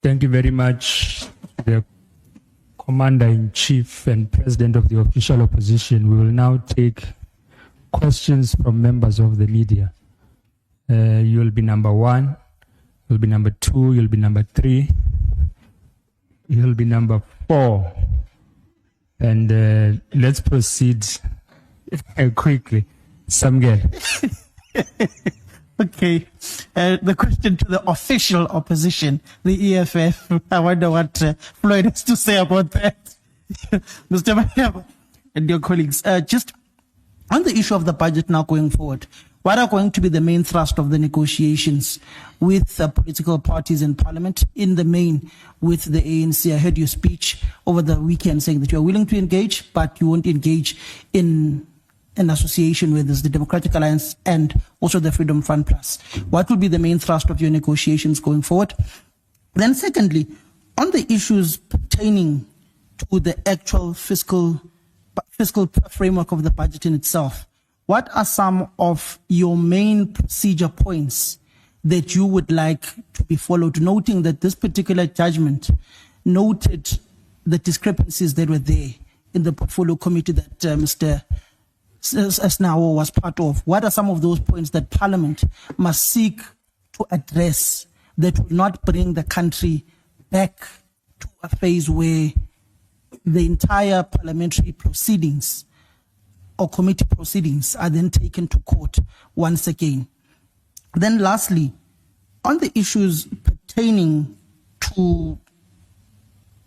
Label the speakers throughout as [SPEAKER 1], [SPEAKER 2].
[SPEAKER 1] Thank you very much, the Commander-in-Chief and President of the Official Opposition. We will now take questions from members of the media. You'll be number 1, you'll be number 2, you'll be number 3, you'll be number 4. And let's proceed quickly. Samgel.
[SPEAKER 2] Okay. The question to the official opposition, the EFF. I wonder what Floyd has to say about that. Mr. Malema and your colleagues. Just on the issue of the budget now going forward, what are going to be the main thrust of the negotiations with political parties in Parliament, in the main with the ANC? I heard your speech over the weekend saying that you are willing to engage, but you won't engage in an association with the Democratic Alliance and also the Freedom Front Plus. What will be the main thrust of your negotiations going forward? Then secondly, on the issues pertaining to the actual fiscal framework of the budget in itself, what are some of your main procedure points that you would like to be followed, noting that this particular judgment noted the discrepancies that were there in the portfolio committee that Mr. Asnawo was part of? What are some of those points that Parliament must seek to address that will not bring the country back to a phase where the entire parliamentary proceedings or committee proceedings are then taken to court once again? Then lastly, on the issues pertaining to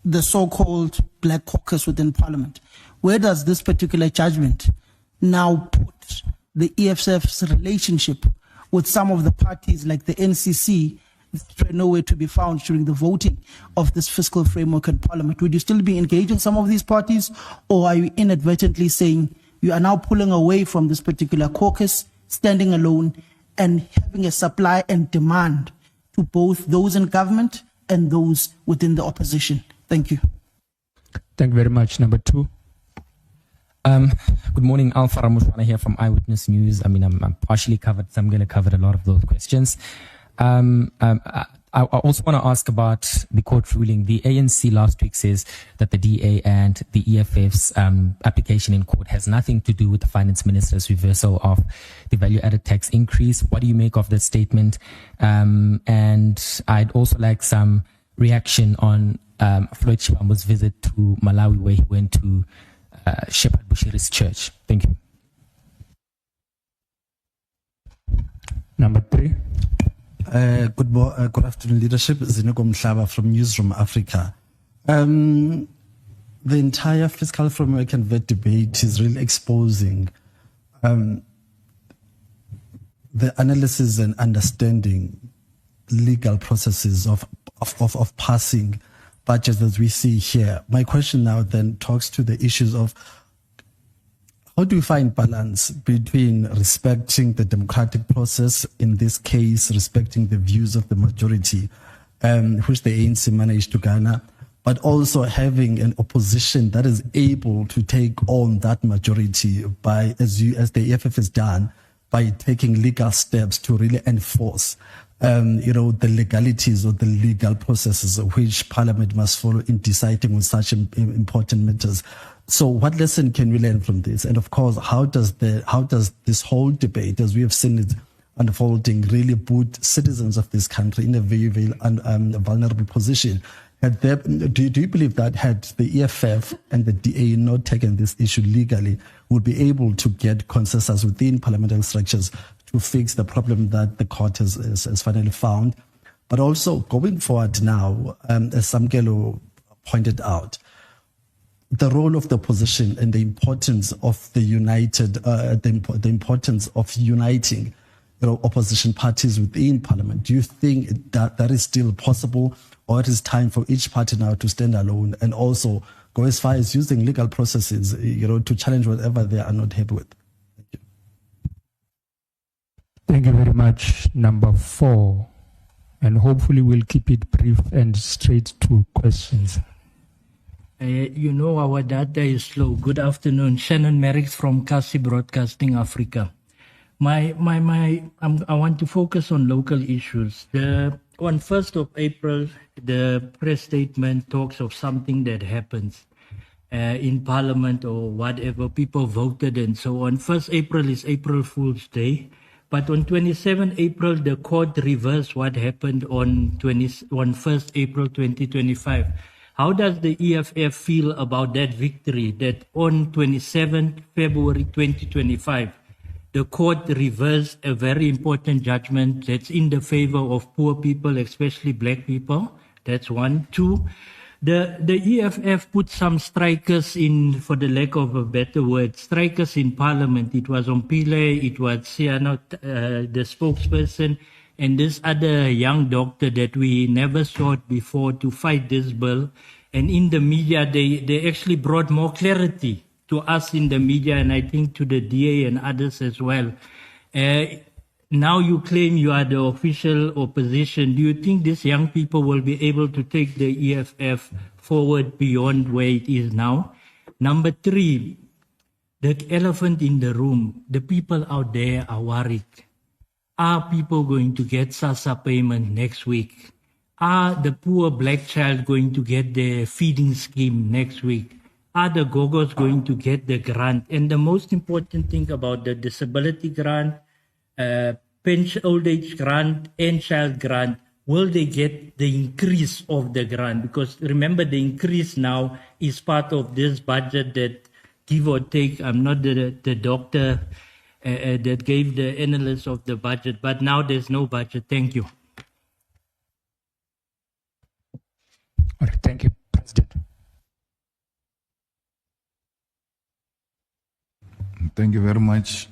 [SPEAKER 2] the so-called Black Caucus within Parliament, where does this particular judgment now put the EFF's relationship with some of the parties like the NCC that were nowhere to be found during the voting of this fiscal framework in Parliament? Would you still be engaging some of these parties, or are you inadvertently saying you are now pulling away from this particular caucus, standing alone, and having a supply and demand to both those in government and those within the opposition? Thank you.
[SPEAKER 1] Thank you very much. Number 2.
[SPEAKER 3] Good morning, Alpha Ramushwana here from Eyewitness News. I mean, I'm partially covered, so I'm going to cover a lot of those questions. I also want to ask about the court ruling. The ANC last week says that the DA and the EFF's application in court has nothing to do with the finance minister's reversal of the value-added tax increase. What do you make of that statement? And I'd also like some reaction on Floyd Shivambu's visit to Malawi, where he went to Shepherd Bushiri's church. Thank you.
[SPEAKER 1] Number 3.
[SPEAKER 4] Good afternoon, leadership. Zinoko Mhlaba from Newsroom Africa. The entire fiscal framework and VAT debate is really exposing the analysis and understanding legal processes of passing budgets that we see here. My question now then talks to the issues of how do you find balance between respecting the democratic process, in this case, respecting the views of the majority, which the ANC managed to garner, but also having an opposition that is able to take on that majority by, as the EFF has done, by taking legal steps to really enforce the legalities or the legal processes which Parliament must follow in deciding on such important matters. So what lesson can we learn from this? And of course, how does this whole debate, as we have seen it unfolding, really put citizens of this country in a very, very vulnerable position? Do you believe that had the EFF and the DA not taken this issue legally, would be able to get consensus within parliamentary structures to fix the problem that the court has finally found? But also going forward now, as Samkelo pointed out, the role of the opposition and the importance of the importance of uniting opposition parties within Parliament. Do you think that is still possible, or it is time for each party now to stand alone and also go as far as using legal processes, to challenge whatever they are not happy with? Thank you.
[SPEAKER 1] Thank you very much. Number 4. And hopefully we'll keep it brief and straight to questions.
[SPEAKER 5] Our data is slow. Good afternoon. Shannon Merrick from Kasi Broadcasting Africa. I want to focus on local issues. The on 1st of April, the press statement talks of something that happens in Parliament or whatever. People voted and so on. 1st April is April Fool's Day. But on 27 April, the court reversed what happened on 1st April 2025. How does the EFF feel about that victory, that on 27 February 2025, the court reversed a very important judgment that's in the favor of poor people, especially black people? That's one. Two, the EFF put some strikers in, for the lack of a better word, strikers in Parliament. It was Ompile, it was Siano, the spokesperson, and this other young doctor that we never saw before to fight this bill. And in the media, they actually brought more clarity to us in the media, and I think to the DA and others as well. Now you claim you are the official opposition. Do you think these young people will be able to take the EFF forward beyond where it is now? Number three, the elephant in the room, the people out there are worried. Are people going to get SASSA payment next week? Are the poor black child going to get their feeding scheme next week? Are the Gogos going to get the grant? And the most important thing about the disability grant, pension, old age grant, and child grant, will they get the increase of the grant? Because remember, the increase now is part of this budget that, give or take, I'm not the doctor that gave the analysis of the budget, but now there's no budget. Thank you.
[SPEAKER 1] All right, thank you, President.
[SPEAKER 6] Thank you very much.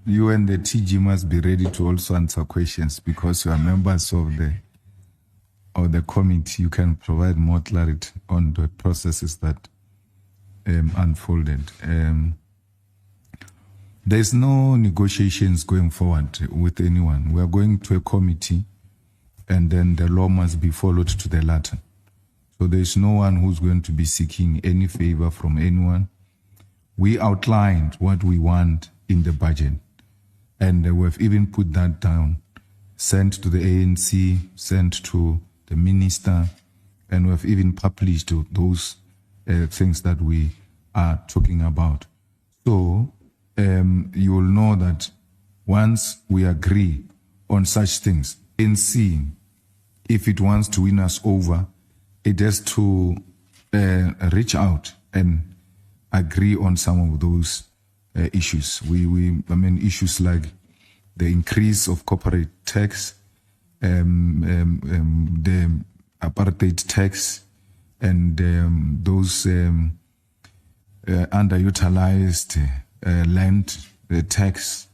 [SPEAKER 6] You and the TG must be ready to also answer questions because you are members of the committee. You can provide more clarity on the processes that unfolded. There's no negotiations going forward with anyone. We are going to a committee, and then the law must be followed to the letter. So there's no one who's going to be seeking any favor from anyone. We outlined what we want in the budget, and we've even put that down, sent to the ANC, sent to the minister, and we've even published those things that we are talking about. So you will know that once we agree on such things, ANC, if it wants to win us over, it has to reach out and agree on some of those issues. I mean, issues like the increase of corporate tax, the apartheid tax, and those underutilized land tax,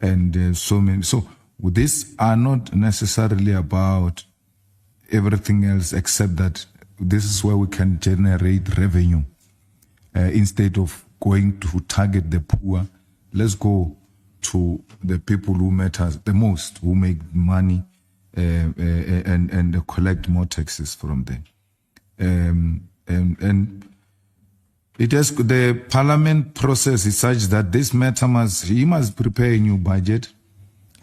[SPEAKER 6] and so many. So these are not necessarily about everything else, except that this is where we can generate revenue. Instead of going to target the poor, let's go to the people who matter the most, who make money, and collect more taxes from them. And it has, the parliament process is such that this matter he must prepare a new budget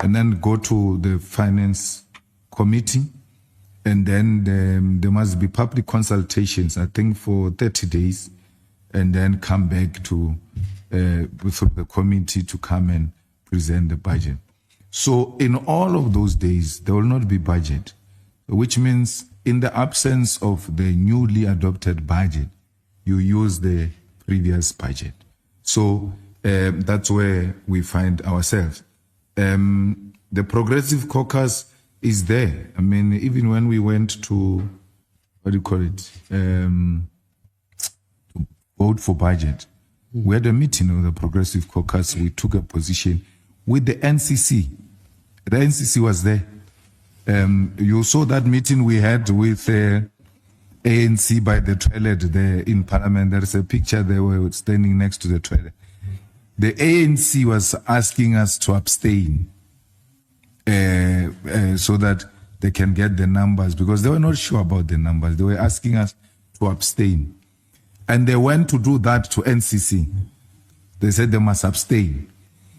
[SPEAKER 6] and then go to the finance committee, and then there must be public consultations, I think for 30 days, and then come back to through the committee to come and present the budget. So in all of those days, there will not be budget, which means in the absence of the newly adopted budget, you use the previous budget. So that's where we find ourselves. The Progressive Caucus is there. I mean, even when we went to, what do you call it, to vote for budget, we had a meeting of the Progressive Caucus. We took a position with the NCC. The NCC was there. You saw that meeting we had with ANC by the toilet there in Parliament. There is a picture they were standing next to the toilet. The ANC was asking us to abstain so that they can get the numbers, because they were not sure about the numbers. They were asking us to abstain. And they went to do that to NCC. They said they must abstain.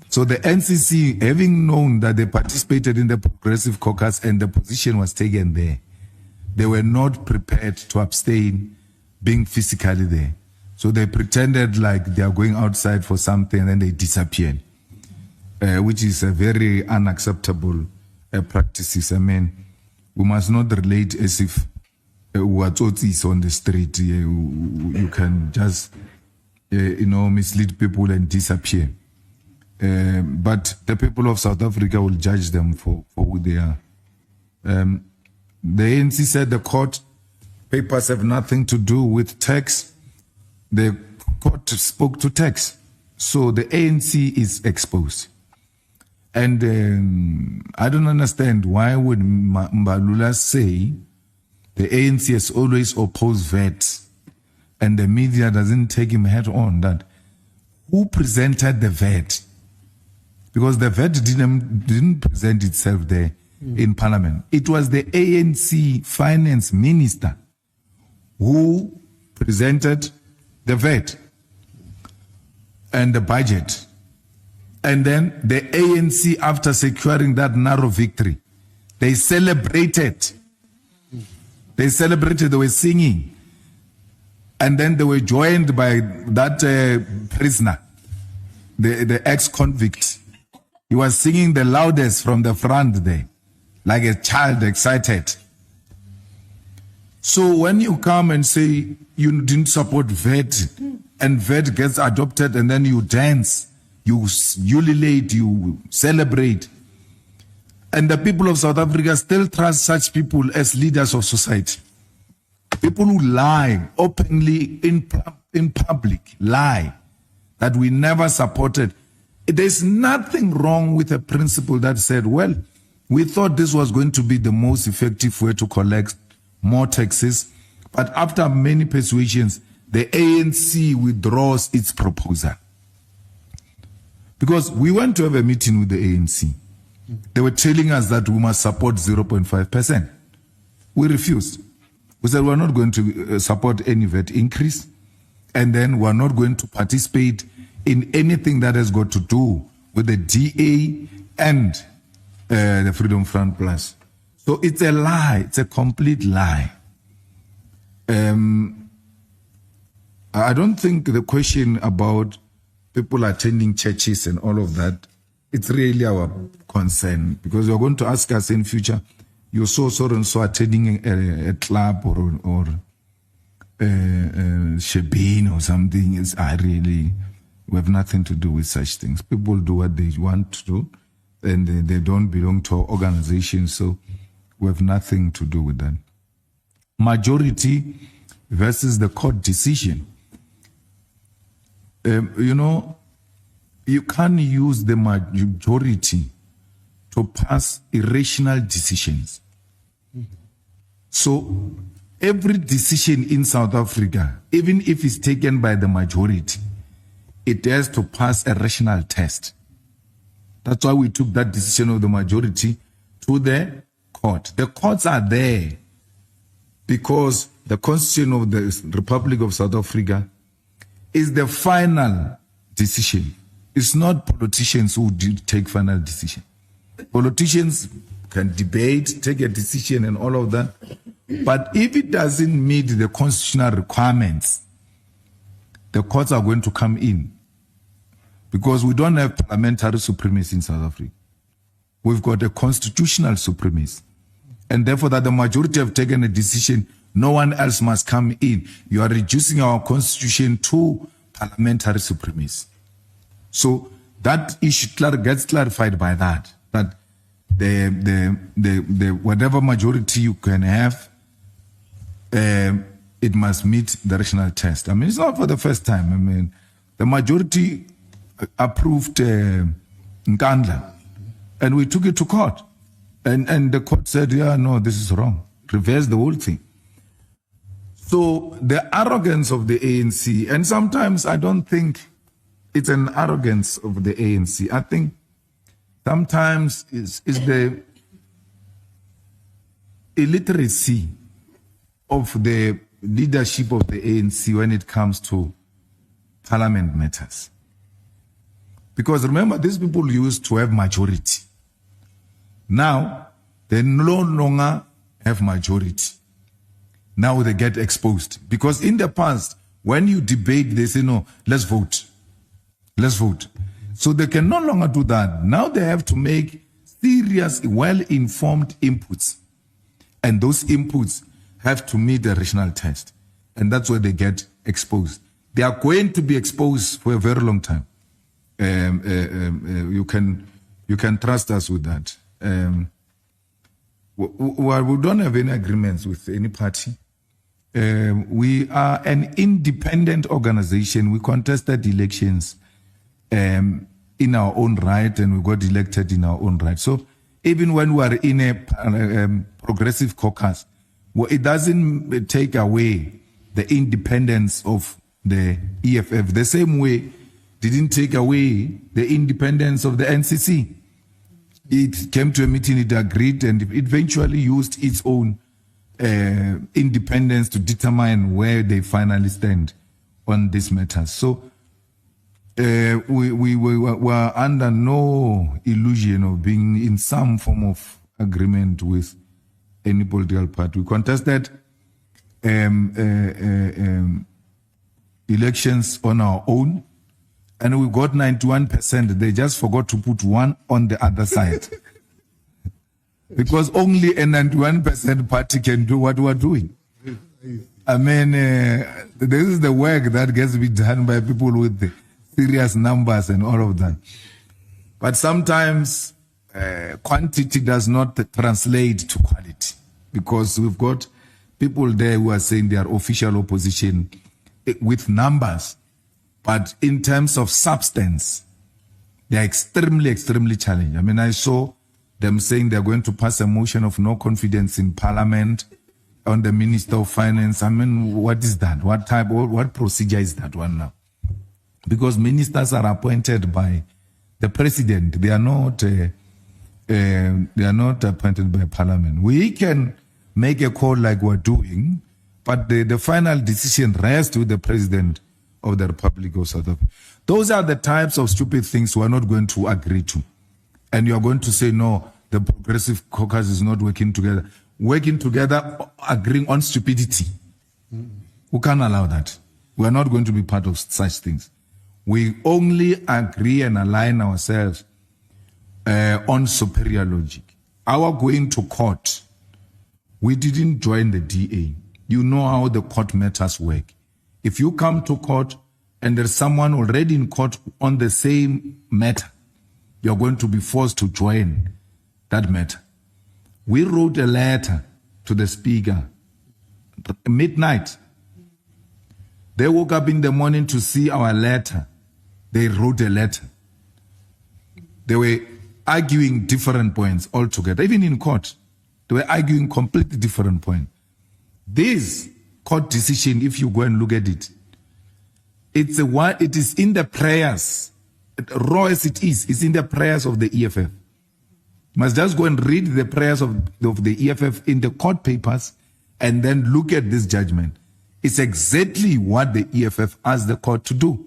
[SPEAKER 6] So the NCC, having known that they participated in the Progressive Caucus and the position was taken there, they were not prepared to abstain being physically there. So they pretended like they are going outside for something and then they disappeared, which is a very unacceptable practices. I mean, we must not relate as if what is on the street. You can just, mislead people and disappear. But the people of South Africa will judge them for who they are. The ANC said the court papers have nothing to do with tax. The court spoke to tax. So the ANC is exposed. And I don't understand why would Mbalula say the ANC has always opposed VAT and the media doesn't take him head on that. Who presented the VAT? Because the VAT didn't present itself there in Parliament. It was the ANC finance minister who presented the VAT and the budget. And then the ANC, after securing that narrow victory, they celebrated. They were singing. And then they were joined by that prisoner, the ex-convict. He was singing the loudest from the front there, like a child excited. So when you come and say you didn't support VAT, and VAT gets adopted, and then you dance, you ululate, you celebrate, and the people of South Africa still trust such people as leaders of society. People who lie openly in public, lie, that we never supported. There's nothing wrong with a principle that said, well, we thought this was going to be the most effective way to collect more taxes, but after many persuasions, the ANC withdraws its proposal. Because we went to have a meeting with the ANC. They were telling us that we must support 0.5%. We refused. We said we're not going to support any VAT increase, and then we're not going to participate in anything that has got to do with the DA and the Freedom Front Plus. So it's a lie. It's a complete lie. I don't think the question about people attending churches and all of that, it's really our concern, because you're going to ask us in future, you saw so and so attending a club or shebeen or something. We have nothing to do with such things. People do what they want to do, and they don't belong to our organization, so we have nothing to do with that. Majority versus the court decision. You can't use the majority to pass irrational decisions. So every decision in South Africa, even if it's taken by the majority, it has to pass a rational test. That's why we took that decision of the majority to the court. The courts are there because the Constitution of the Republic of South Africa is the final decision. It's not politicians who take final decision. Politicians can debate, take a decision and all of that. But if it doesn't meet the constitutional requirements, the courts are going to come in. Because we don't have parliamentary supremacy in South Africa. We've got a constitutional supremacy. And therefore that the majority have taken a decision, no one else must come in. You are reducing our constitution to parliamentary supremacy. So that issue gets clarified by that the whatever majority you can have, it must meet the rational test. I mean, it's not for the first time. I mean, the majority approved Nkandla, and we took it to court. And the court said, yeah, no, this is wrong. Reverse the whole thing. So the arrogance of the ANC, and sometimes I don't think it's an arrogance of the ANC. I think sometimes it's the illiteracy of the leadership of the ANC when it comes to parliament matters. Because remember, these people used to have majority. Now, they no longer have majority. Now they get exposed. Because in the past, when you debate, they say, no, let's vote. Let's vote. So they can no longer do that. Now they have to make serious, well-informed inputs. And those inputs have to meet the rational test. And that's where they get exposed. They are going to be exposed for a very long time. You can trust us with that. We don't have any agreements with any party. We are an independent organization. We contested elections in our own right, and we got elected in our own right. So even when we are in a progressive caucus, well, it doesn't take away the independence of the EFF. The same way didn't take away the independence of the NCC. It came to a meeting, it agreed, and it eventually used its own independence to determine where they finally stand on this matter. So we were under no illusion of being in some form of agreement with any political party. We contested elections on our own, and we got 91%. They just forgot to put one on the other side. Because only a 91% party can do what we're doing. I mean, this is the work that gets to be done by people with the serious numbers and all of that. But sometimes quantity does not translate to quality, because we've got people there who are saying they are official opposition with numbers, but in terms of substance, they are extremely, extremely challenging. I mean, I saw them saying they're going to pass a motion of no confidence in Parliament on the Minister of Finance. I mean, what is that? What procedure is that one now? Because ministers are appointed by the president. They are not appointed by Parliament. We can make a call like we're doing, but the final decision rests with the President of the Republic of South Africa. Those are the types of stupid things we're not going to agree to. And you're going to say, no, the Progressive Caucus is not working together. Working together, agreeing on stupidity. We can't allow that. We are not going to be part of such things. We only agree and align ourselves on superior logic. Our going to court, we didn't join the DA. You know how the court matters work. If you come to court and there's someone already in court on the same matter, you're going to be forced to join that matter. We wrote a letter to the speaker midnight. They woke up in the morning to see our letter. They wrote a letter. They were arguing different points altogether. Even in court, they were arguing completely different points. This court decision, if you go and look at it, it is in the prayers. Raw as it is, it's in the prayers of the EFF. You must just go and read the prayers of the EFF in the court papers and then look at this judgment. It's exactly what the EFF asked the court to do.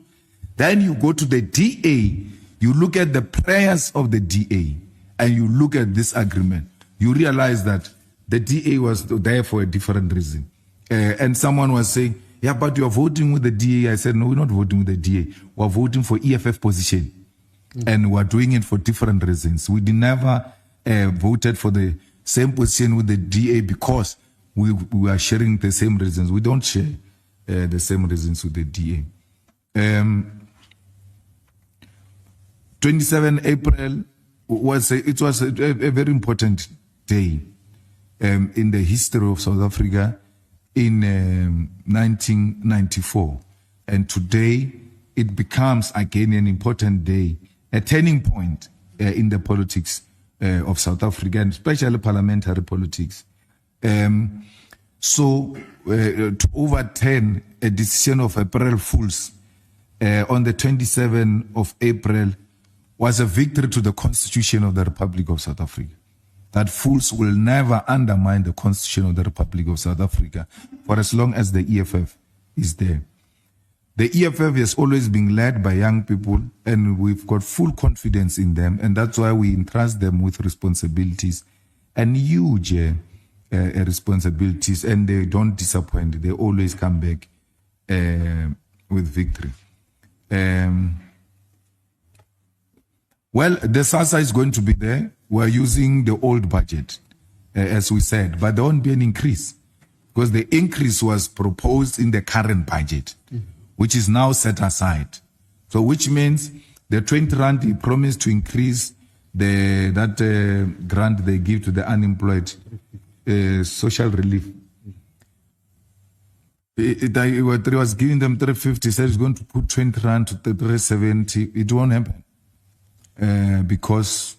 [SPEAKER 6] Then you go to the DA, you look at the prayers of the DA, and you look at this agreement. You realize that the DA was there for a different reason. And someone was saying, yeah, but you are voting with the DA. I said, no, we're not voting with the DA. We're voting for EFF position. And we're doing it for different reasons. We never voted for the same position with the DA because we are sharing the same reasons. We don't share the same reasons with the DA. 27 April was a very important day in the history of South Africa in 1994. And today it becomes again an important day, a turning point in the politics of South Africa, and especially parliamentary politics. So to overturn a decision of April Fools on the 27th of April was a victory to the Constitution of the Republic of South Africa. That fools will never undermine the Constitution of the Republic of South Africa for as long as the EFF is there. The EFF has always been led by young people, and we've got full confidence in them, and that's why we entrust them with responsibilities and huge responsibilities, and they don't disappoint. They always come back with victory. Well, the SASSA is going to be there. We're using the old budget, as we said, but there won't be an increase because the increase was proposed in the current budget, which is now set aside. So which means the 20 rand he promised to increase that grant they give to the unemployed, social relief. It was giving them 350, said it's going to put 20 rand to 370. It won't happen because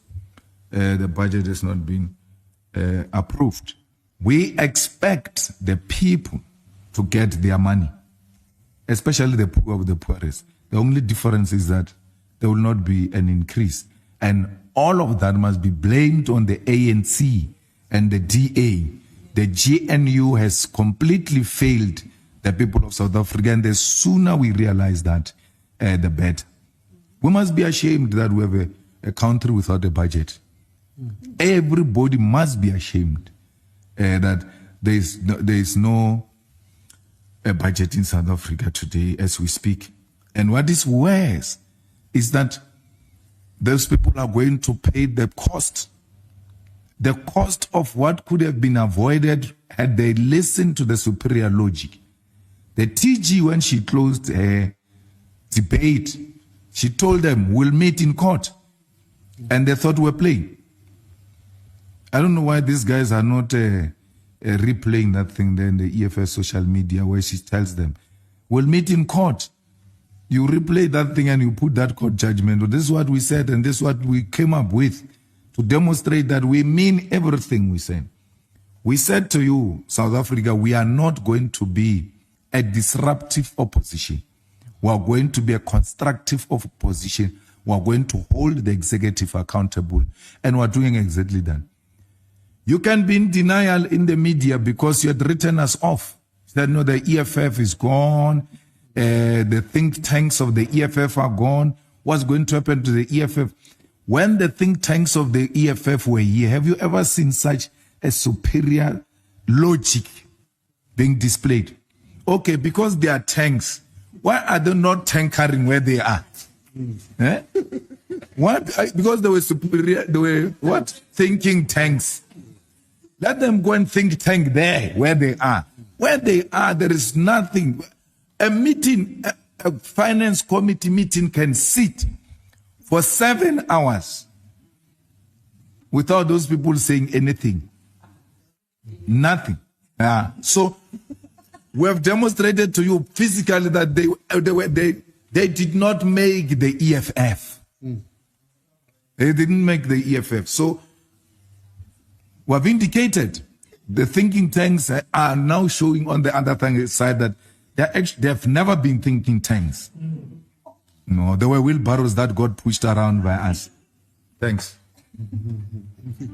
[SPEAKER 6] the budget has not been approved. We expect the people to get their money, especially the poor of the poorest. The only difference is that there will not be an increase. And all of that must be blamed on the ANC and the DA. The GNU has completely failed the people of South Africa, and the sooner we realize that, the better. We must be ashamed that we have a country without a budget. Everybody must be ashamed that there is no budget in South Africa today as we speak. And what is worse is that those people are going to pay the cost of what could have been avoided had they listened to the superior logic. The TG, when she closed her debate, she told them, we'll meet in court. And they thought we were playing. I don't know why these guys are not replaying that thing there in the EFF social media where she tells them, we'll meet in court. You replay that thing and you put that court judgment. Well, this is what we said and this is what we came up with to demonstrate that we mean everything we said. We said to you, South Africa, we are not going to be a disruptive opposition. We are going to be a constructive opposition. We are going to hold the executive accountable, and we are doing exactly that. You can be in denial in the media because you had written us off. You said, no, the EFF is gone. The think tanks of the EFF are gone. What's going to happen to the EFF? When the think tanks of the EFF were here, have you ever seen such a superior logic being displayed? Okay, because they are tanks, why are they not tankering where they are? Eh? What? Because they were superior, they were what? Thinking tanks. Let them go and think tank there, where they are. Where they are, there is nothing. A meeting, a finance committee meeting can sit for 7 hours without those people saying anything. Nothing. So we have demonstrated to you physically that they did not make the EFF. They didn't make the EFF. So we have indicated the thinking tanks are now showing on the other side that they have never been thinking tanks. No, there were wheelbarrows that got pushed around by us. Thanks.